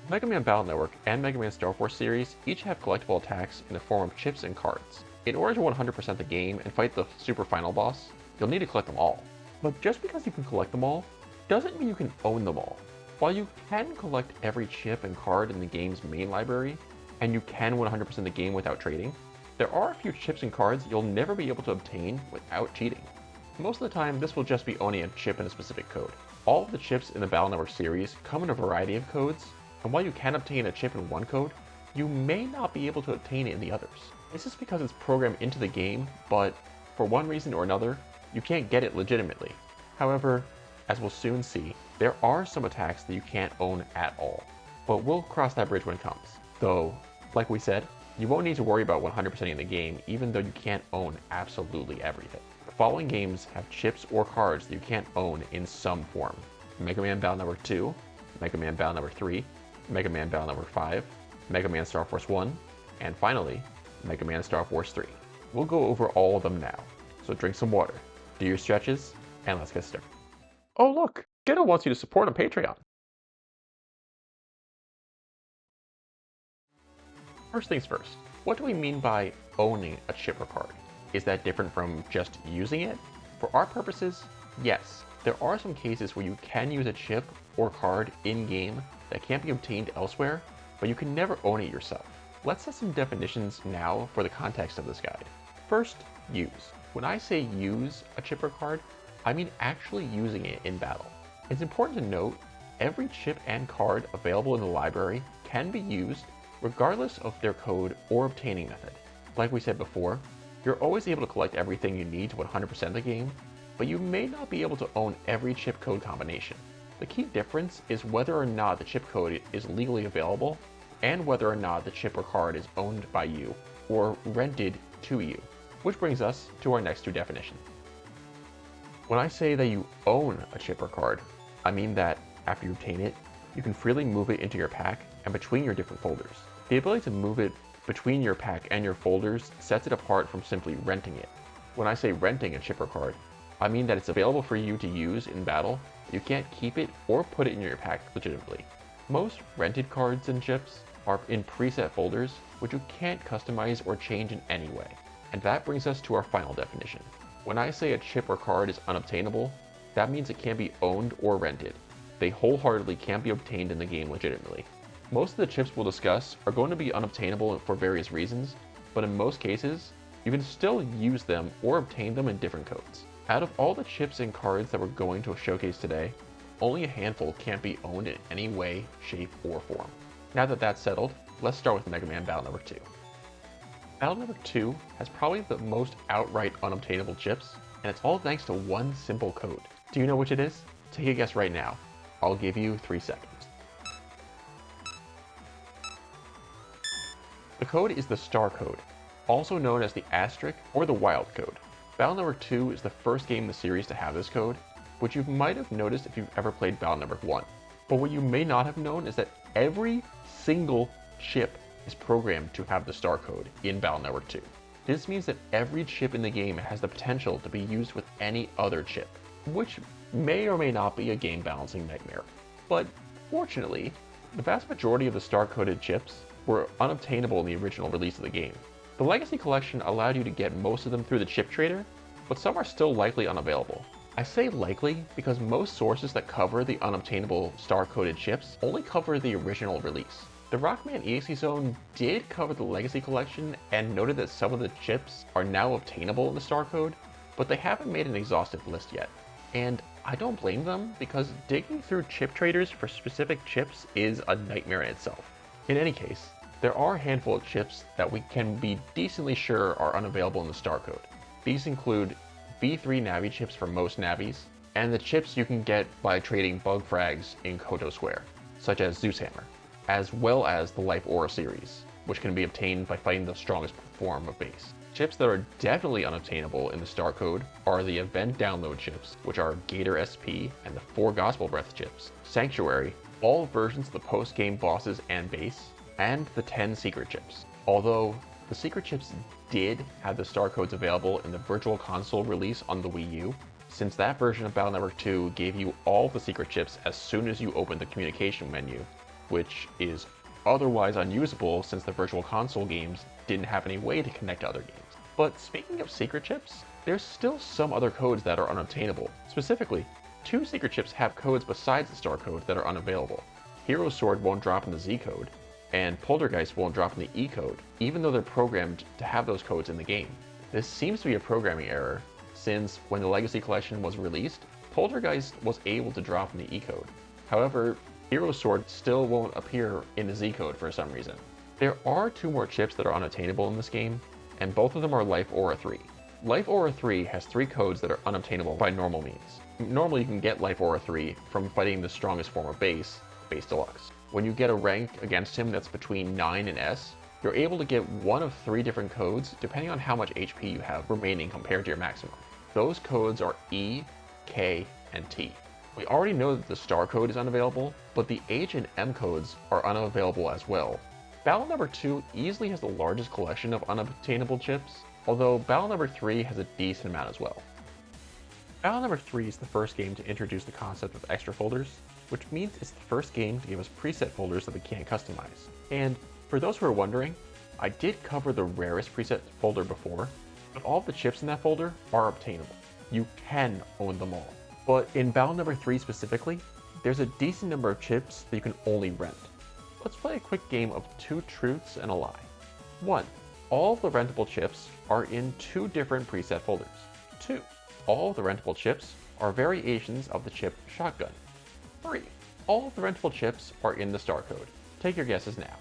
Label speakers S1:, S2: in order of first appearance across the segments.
S1: Mega Man Battle Network and Mega Man StarForce series each have collectible attacks in the form of chips and cards. In order to 100% the game and fight the super final boss, you'll need to collect them all. But just because you can collect them all, doesn't mean you can own them all. While you can collect every chip and card in the game's main library, and you can 100% the game without trading, there are a few chips and cards you'll never be able to obtain without cheating. Most of the time, this will just be owning a chip in a specific code. All of the chips in the Battle Network series come in a variety of codes, and while you can obtain a chip in one code, you may not be able to obtain it in the others. This is because it's programmed into the game, but for one reason or another, you can't get it legitimately. However, as we'll soon see, there are some attacks that you can't own at all, but we'll cross that bridge when it comes. Though, like we said, you won't need to worry about 100%ing the game even though you can't own absolutely everything. The following games have chips or cards that you can't own in some form: Mega Man Battle Network 2, Mega Man Battle Network 3, Mega Man Battle Network 5, Mega Man StarForce 1, and finally, Mega Man StarForce 3. We'll go over all of them now, so drink some water, do your stretches, and let's get started. Oh look, Jenna wants you to support on Patreon. First things first, what do we mean by owning a chip or card? Is that different from just using it? For our purposes, yes. There are some cases where you can use a chip or card in-game that can't be obtained elsewhere, but you can never own it yourself. Let's set some definitions now for the context of this guide. First, use. When I say use a chip or card, I mean actually using it in battle. It's important to note, every chip and card available in the library can be used regardless of their code or obtaining method. Like we said before, you're always able to collect everything you need to 100% the game, but you may not be able to own every chip code combination. The key difference is whether or not the chip code is legally available, and whether or not the chip or card is owned by you, or rented to you. Which brings us to our next two definitions. When I say that you own a chip or card, I mean that after you obtain it, you can freely move it into your pack and between your different folders. The ability to move it between your pack and your folders sets it apart from simply renting it. When I say renting a chip or card, I mean that it's available for you to use in battle, but you can't keep it or put it in your pack legitimately. Most rented cards and chips are in preset folders, which you can't customize or change in any way. And that brings us to our final definition. When I say a chip or card is unobtainable, that means it can't be owned or rented. They wholeheartedly can't be obtained in the game legitimately. Most of the chips we'll discuss are going to be unobtainable for various reasons, but in most cases, you can still use them or obtain them in different codes. Out of all the chips and cards that we're going to showcase today, only a handful can't be owned in any way, shape, or form. Now that that's settled, let's start with Mega Man Battle Network 2. Battle Network 2 has probably the most outright unobtainable chips, and it's all thanks to one simple code. Do you know which it is? Take a guess right now. I'll give you 3 seconds. The code is the star code, also known as the asterisk or the wild code. Battle Network 2 is the first game in the series to have this code, which you might have noticed if you've ever played Battle Network 1. But what you may not have known is that every single chip is programmed to have the star code in Battle Network 2. This means that every chip in the game has the potential to be used with any other chip, which may or may not be a game balancing nightmare. But fortunately, the vast majority of the star-coded chips were unobtainable in the original release of the game. The Legacy Collection allowed you to get most of them through the chip trader, but some are still likely unavailable. I say likely because most sources that cover the unobtainable star-coded chips only cover the original release. The Rockman EXE Zone did cover the Legacy Collection and noted that some of the chips are now obtainable in the star code, but they haven't made an exhaustive list yet. And I don't blame them, because digging through chip traders for specific chips is a nightmare in itself. In any case, there are a handful of chips that we can be decently sure are unavailable in the star code. These include V3 Navi chips for most Navis, and the chips you can get by trading bug frags in Koto Square, such as Zeus Hammer, as well as the Life Aura series, which can be obtained by fighting the strongest form of base. Chips that are definitely unobtainable in the star code are the event download chips, which are Gator SP and the 4 Gospel Breath chips, Sanctuary, all versions of the post-game bosses and base, and the 10 secret chips. Although the secret chips did have the star codes available in the Virtual Console release on the Wii U, since that version of Battle Network 2 gave you all the secret chips as soon as you opened the communication menu, which is otherwise unusable since the Virtual Console games didn't have any way to connect to other games. But speaking of secret chips, there's still some other codes that are unobtainable. Specifically, 2 secret chips have codes besides the star code that are unavailable. Hero Sword won't drop in the Z code, and Poltergeist won't drop in the E code, even though they're programmed to have those codes in the game. This seems to be a programming error, since when the Legacy Collection was released, Poltergeist was able to drop in the E code. However, Hero Sword still won't appear in the Z code for some reason. There are 2 more chips that are unattainable in this game, and both of them are Life Aura 3. Life Aura 3 has 3 codes that are unobtainable by normal means. Normally you can get Life Aura 3 from fighting the strongest form of Base Deluxe. When you get a rank against him that's between 9 and S, you're able to get one of 3 different codes depending on how much HP you have remaining compared to your maximum. Those codes are E, K, and T. We already know that the star code is unavailable, but the H and M codes are unavailable as well. Battle number 2 easily has the largest collection of unobtainable chips, although Battle number 3 has a decent amount as well. Battle number 3 is the first game to introduce the concept of extra folders, which means it's the first game to give us preset folders that we can't customize. And for those who are wondering, I did cover the rarest preset folder before, but all of the chips in that folder are obtainable. You can own them all. But in Battle number 3 specifically, there's a decent number of chips that you can only rent. Let's play a quick game of 2 truths and a lie. 1. All of the rentable chips are in 2 different preset folders. 2. All of the rentable chips are variations of the chip Shotgun. 3. All of the rentable chips are in the star code. Take your guesses now.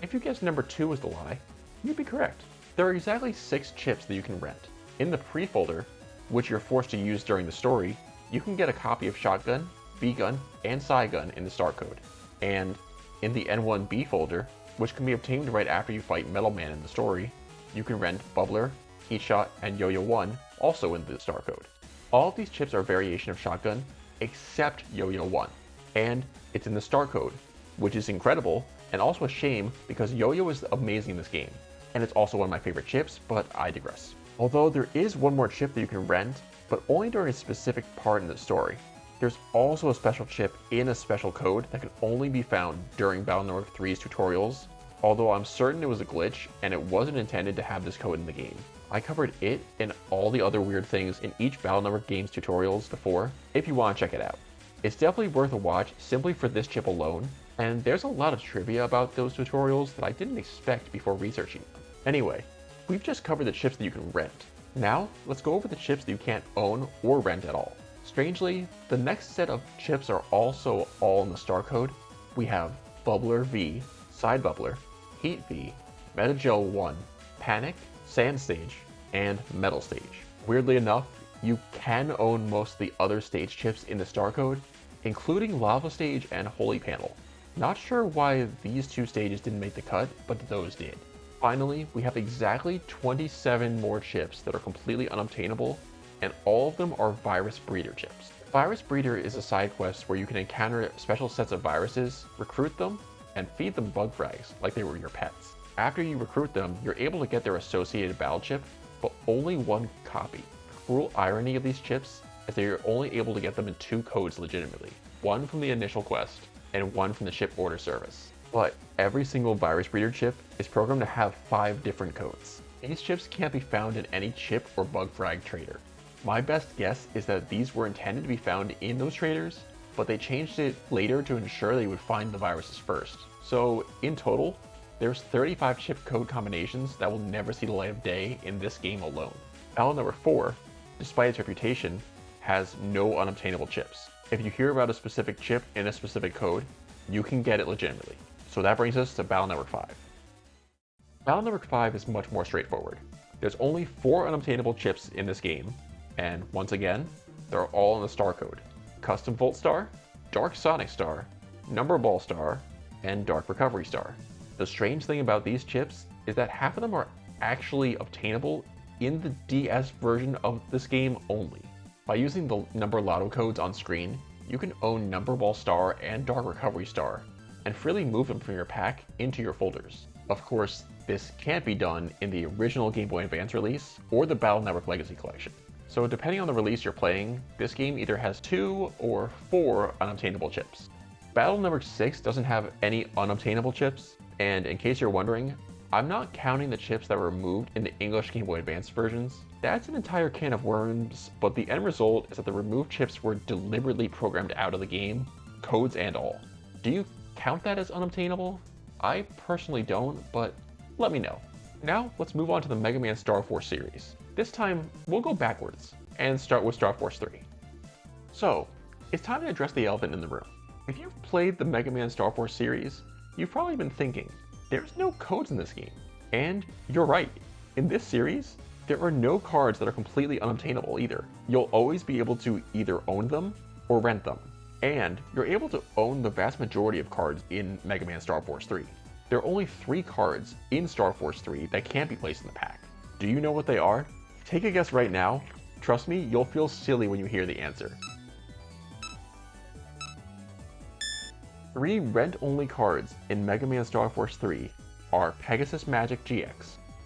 S1: If you guessed number 2 was the lie, you'd be correct. There are exactly 6 chips that you can rent. In the pre-folder, which you're forced to use during the story, you can get a copy of Shotgun, B-Gun, and Psy-Gun in the star code. And in the N1B folder, which can be obtained right after you fight Metal Man in the story, you can rent Bubbler, Heatshot, and Yo-Yo 1, also in the star code. All of these chips are a variation of Shotgun, except Yo-Yo 1, and it's in the star code, which is incredible, and also a shame because Yo-Yo is amazing in this game, and it's also one of my favorite chips, but I digress. Although there is one more chip that you can rent, but only during a specific part in the story. There's also a special chip in a special code that can only be found during Battle number 3's tutorials, although I'm certain it was a glitch and it wasn't intended to have this code in the game. I covered it and all the other weird things in each Battle number game's tutorials before, if you want to check it out. It's definitely worth a watch simply for this chip alone, and there's a lot of trivia about those tutorials that I didn't expect before researching them. Anyway, we've just covered the chips that you can rent. Now, let's go over the chips that you can't own or rent at all. Strangely, the next set of chips are also all in the star code. We have Bubbler V, Side Bubbler, Heat V, Metagel 1, Panic, Sand Stage, and Metal Stage. Weirdly enough, you can own most of the other stage chips in the star code, including Lava Stage and Holy Panel. Not sure why these 2 stages didn't make the cut, but those did. Finally, we have exactly 27 more chips that are completely unobtainable, and all of them are Virus Breeder chips. Virus Breeder is a side quest where you can encounter special sets of viruses, recruit them, and feed them bug frags like they were your pets. After you recruit them, you're able to get their associated battle chip, but only 1 copy. The cruel irony of these chips is that you're only able to get them in 2 codes legitimately, 1 from the initial quest, and 1 from the ship order service. But every single Virus Breeder chip is programmed to have 5 different codes. These chips can't be found in any chip or bug frag trader. My best guess is that these were intended to be found in those traders, but they changed it later to ensure they would find the viruses first. So in total, there's 35 chip code combinations that will never see the light of day in this game alone. Battle number 4, despite its reputation, has no unobtainable chips. If you hear about a specific chip in a specific code, you can get it legitimately. So that brings us to Battle number 5. Battle number 5 is much more straightforward. There's only 4 unobtainable chips in this game, and once again, they're all in the star code. Custom Volt Star, Dark Sonic Star, Number Ball Star, and Dark Recovery Star. The strange thing about these chips is that half of them are actually obtainable in the DS version of this game only. By using the number lotto codes on screen, you can own Number Ball Star and Dark Recovery Star, and freely move them from your pack into your folders. Of course, this can't be done in the original Game Boy Advance release or the Battle Network Legacy Collection. So depending on the release you're playing, this game either has 2 or 4 unobtainable chips. Battle Network 6 doesn't have any unobtainable chips, and in case you're wondering, I'm not counting the chips that were removed in the English Game Boy Advance versions. That's an entire can of worms, but the end result is that the removed chips were deliberately programmed out of the game, codes and all. Do you count that as unobtainable? I personally don't, but let me know. Now, let's move on to the Mega Man StarForce series. This time, we'll go backwards, and start with StarForce 3. So, it's time to address the elephant in the room. If you've played the Mega Man StarForce series, you've probably been thinking, there's no codes in this game. And you're right. In this series, there are no cards that are completely unobtainable either. You'll always be able to either own them or rent them. And you're able to own the vast majority of cards in Mega Man StarForce 3. There are only 3 cards in StarForce 3 that can't be placed in the pack. Do you know what they are? Take a guess right now. Trust me, you'll feel silly when you hear the answer. 3 rent-only cards in Mega Man StarForce 3 are Pegasus Magic GX,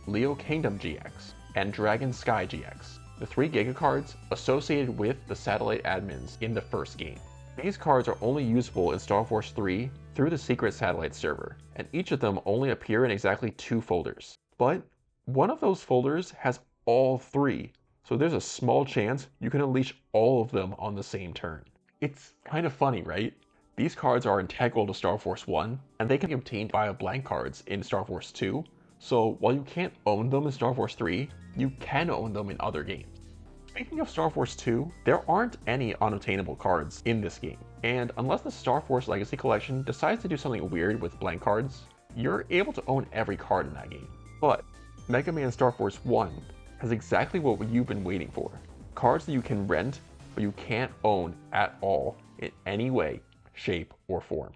S1: Leo Kingdom GX, and Dragon Sky GX, the 3 Giga cards associated with the satellite admins in the first game. These cards are only usable in StarForce 3 through the secret satellite server, and each of them only appear in exactly 2 folders. But one of those folders has all 3, so there's a small chance you can unleash all of them on the same turn. It's kind of funny, right? These cards are integral to StarForce 1, and they can be obtained via blank cards in StarForce 2, so while you can't own them in StarForce 3, you can own them in other games. Speaking of StarForce 2, there aren't any unobtainable cards in this game, and unless the StarForce Legacy Collection decides to do something weird with blank cards, you're able to own every card in that game. But Mega Man StarForce 1 has exactly what you've been waiting for. Cards that you can rent, but you can't own at all in any way, shape, or form.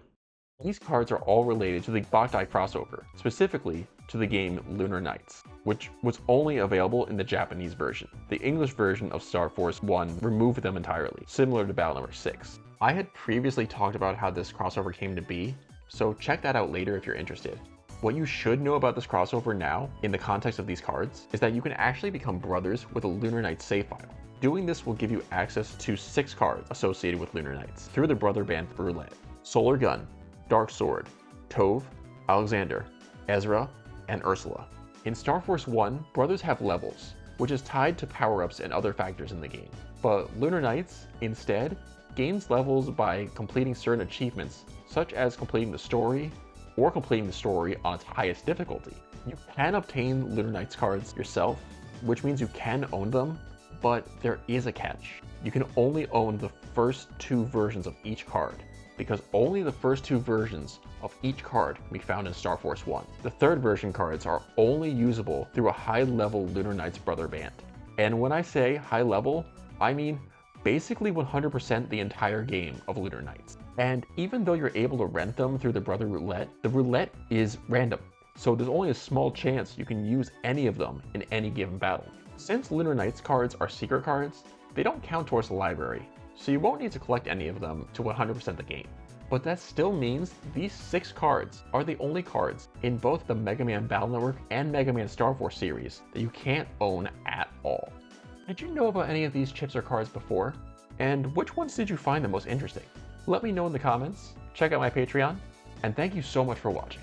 S1: These cards are all related to the Bakdai crossover, specifically to the game Lunar Nights, which was only available in the Japanese version. The English version of StarForce 1 removed them entirely, similar to Battle Network 6. I had previously talked about how this crossover came to be, so check that out later if you're interested. What you should know about this crossover now, in the context of these cards, is that you can actually become brothers with a Lunar Nights save file. Doing this will give you access to 6 cards associated with Lunar Nights through the Brother Band Roulette: Solar Gun, Dark Sword, Tove, Alexander, Ezra, and Ursula. In StarForce 1, brothers have levels, which is tied to power-ups and other factors in the game. But Lunar Nights, instead, gains levels by completing certain achievements, such as completing the story, or completing the story on its highest difficulty. You can obtain Lunar Nights cards yourself, which means you can own them, but there is a catch. You can only own the first 2 versions of each card, because only the first 2 versions of each card can be found in StarForce 1. The 3rd version cards are only usable through a high-level Lunar Nights Brother Band. And when I say high level, I mean basically 100% the entire game of Lunar Nights. And even though you're able to rent them through the Brother Roulette, the roulette is random, so there's only a small chance you can use any of them in any given battle. Since Lunar Nights cards are secret cards, they don't count towards the library, so you won't need to collect any of them to 100% the game. But that still means these 6 cards are the only cards in both the Mega Man Battle Network and Mega Man StarForce series that you can't own at all. Did you know about any of these chips or cards before? And which ones did you find the most interesting? Let me know in the comments, check out my Patreon, and thank you so much for watching.